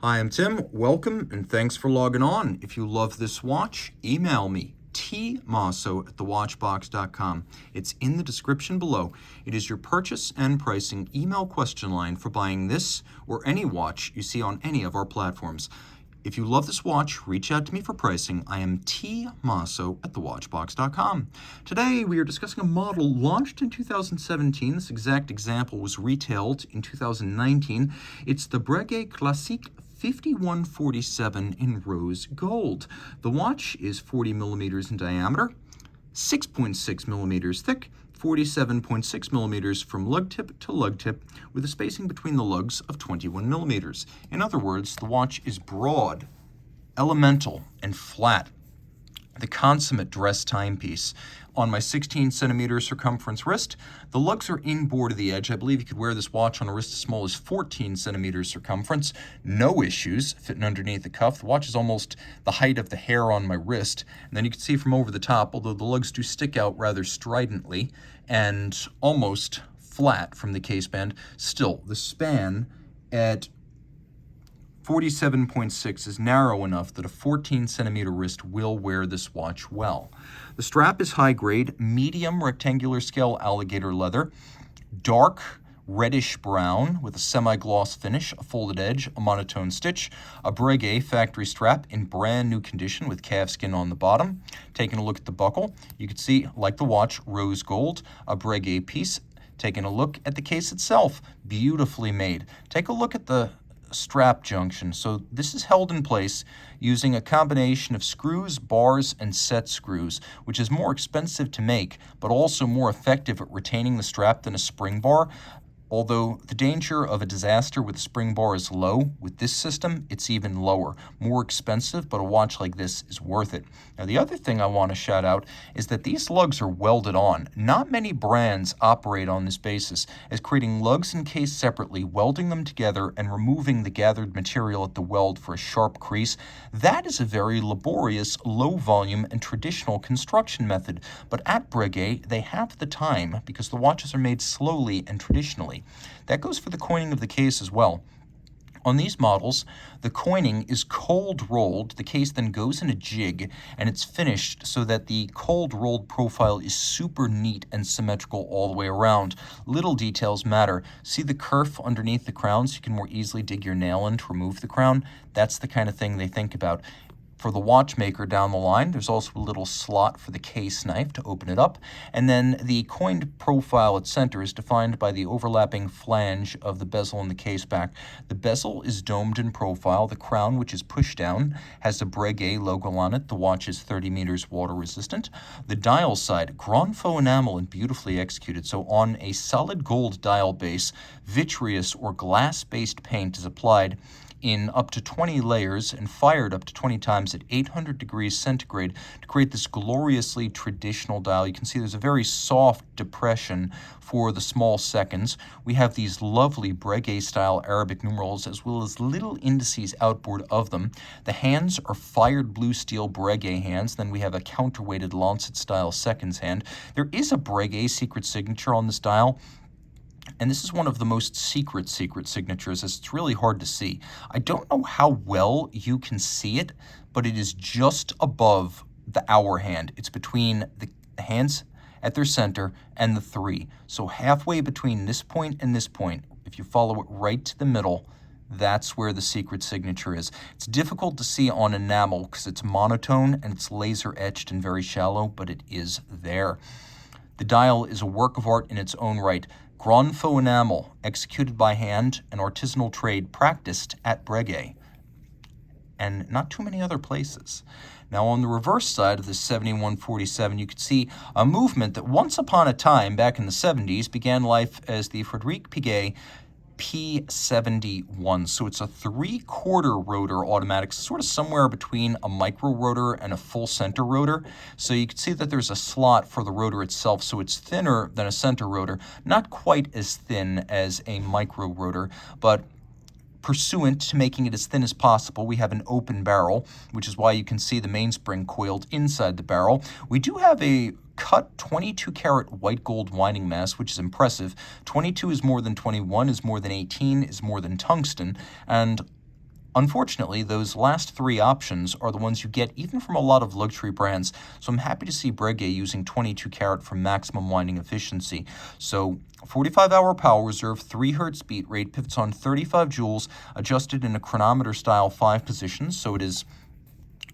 Hi, I'm Tim. Welcome and thanks for logging on. If you love this watch, email me, tmosso@thewatchbox.com. It's in the description below. It is your purchase and pricing email question line for buying this or any watch you see on any of our platforms. If you love this watch, reach out to me for pricing. I am tmosso@thewatchbox.com. Today we are discussing a model launched in 2017. This exact example was retailed in 2019. It's the Breguet Classique 5147 in rose gold. The watch is 40 millimeters in diameter, 6.6 millimeters thick, 47.6 millimeters from lug tip to lug tip, with a spacing between the lugs of 21 millimeters. In other words, the watch is broad, elemental, and flat. The consummate dress timepiece. On my 16 centimeter circumference wrist, the lugs are inboard of the edge. I believe you could wear this watch on a wrist as small as 14 centimeters circumference. No issues fitting underneath the cuff. The watch is almost the height of the hair on my wrist. And then you can see from over the top, although the lugs do stick out rather stridently and almost flat from the case band, still the span at 47.6 is narrow enough that a 14 centimeter wrist will wear this watch well. The strap is high grade, medium rectangular scale alligator leather, dark reddish brown with a semi-gloss finish, a folded edge, a monotone stitch, a Breguet factory strap in brand new condition with calfskin on the bottom. Taking a look at the buckle, you can see, like the watch, rose gold, a Breguet piece. Taking a look at the case itself, beautifully made. Take a look at the strap junction. So this is held in place using a combination of screws, bars, and set screws, which is more expensive to make, but also more effective at retaining the strap than a spring bar. Although the danger of a disaster with a spring bar is low, with this system, it's even lower. More expensive, but a watch like this is worth it. Now, the other thing I want to shout out is that these lugs are welded on. Not many brands operate on this basis, as creating lugs and case separately, welding them together, and removing the gathered material at the weld for a sharp crease, that is a very laborious, low-volume, and traditional construction method. But at Breguet, they have the time because the watches are made slowly and traditionally. That goes for the coining of the case as well. On these models, the coining is cold rolled. The case then goes in a jig, and it's finished so that the cold rolled profile is super neat and symmetrical all the way around. Little details matter. See the kerf underneath the crown so you can more easily dig your nail in to remove the crown? That's the kind of thing they think about. For the watchmaker down the line, there's also a little slot for the case knife to open it up. And then the coined profile at center is defined by the overlapping flange of the bezel in the case back. The bezel is domed in profile. The crown, which is pushed down, has the Breguet logo on it. The watch is 30 meters water resistant. The dial side, grand faux enamel and beautifully executed. So on a solid gold dial base, vitreous or glass-based paint is applied in up to 20 layers and fired up to 20 times at 800 degrees centigrade to create this gloriously traditional dial. You can see there's a very soft depression for the small seconds. We have these lovely Breguet-style Arabic numerals as well as little indices outboard of them. The hands are fired blue steel Breguet hands. Then we have a counterweighted Lancet-style seconds hand. There is a Breguet secret signature on this dial. And this is one of the most secret signatures, as it's really hard to see. I don't know how well you can see it, but it is just above the hour hand. It's between the hands at their center and the 3. So halfway between this point and this point, if you follow it right to the middle, that's where the secret signature is. It's difficult to see on enamel because it's monotone and it's laser etched and very shallow, but it is there. The dial is a work of art in its own right. Grand faux enamel, executed by hand, an artisanal trade practiced at Breguet, and not too many other places. Now, on the reverse side of the 7147, you could see a movement that once upon a time, back in the 70s, began life as the Frédéric Piguet P71. So it's a 3/4 rotor automatic, sort of somewhere between a micro rotor and a full center rotor. So you can see that there's a slot for the rotor itself, so it's thinner than a center rotor, not quite as thin as a micro rotor, but pursuant to making it as thin as possible, we have an open barrel, which is why you can see the mainspring coiled inside the barrel. We do have a cut 22 karat white gold winding mass, which is impressive. 22 is more than 21, is more than 18, is more than tungsten, and Unfortunately, those last three options are the ones you get even from a lot of luxury brands, so I'm happy to see Breguet using 22 karat for maximum winding efficiency. So 45-hour power reserve, 3 Hz beat rate, pivots on 35 joules, adjusted in a chronometer style 5 positions, so it is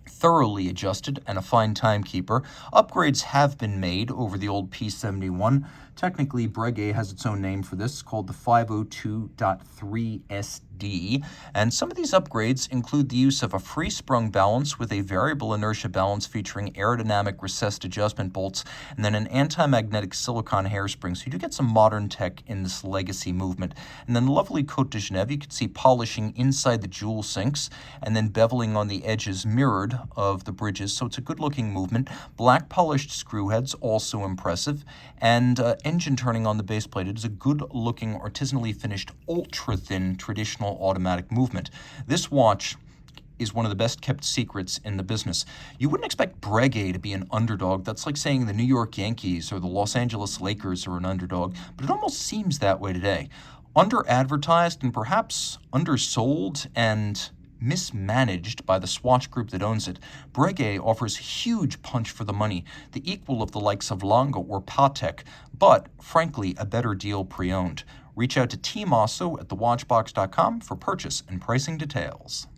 thoroughly adjusted and a fine timekeeper. Upgrades have been made over the old P71. Technically, Breguet has its own name for this, called the 502.3SD, and some of these upgrades include the use of a free-sprung balance with a variable inertia balance featuring aerodynamic recessed adjustment bolts, and then an anti-magnetic silicone hairspring, so you do get some modern tech in this legacy movement. And then lovely Côte de Genève, you can see polishing inside the jewel sinks, and then beveling on the edges mirrored of the bridges, so it's a good-looking movement. Black polished screw heads, also impressive, and engine turning on the base plate. It is a good-looking, artisanally finished, ultra-thin, traditional automatic movement. This watch is one of the best-kept secrets in the business. You wouldn't expect Breguet to be an underdog. That's like saying the New York Yankees or the Los Angeles Lakers are an underdog, but it almost seems that way today. Under-advertised and perhaps undersold and mismanaged by the Swatch group that owns it, Breguet offers huge punch for the money, the equal of the likes of Lange or Patek, but frankly, a better deal pre-owned. Reach out to Team Mosso at thewatchbox.com for purchase and pricing details.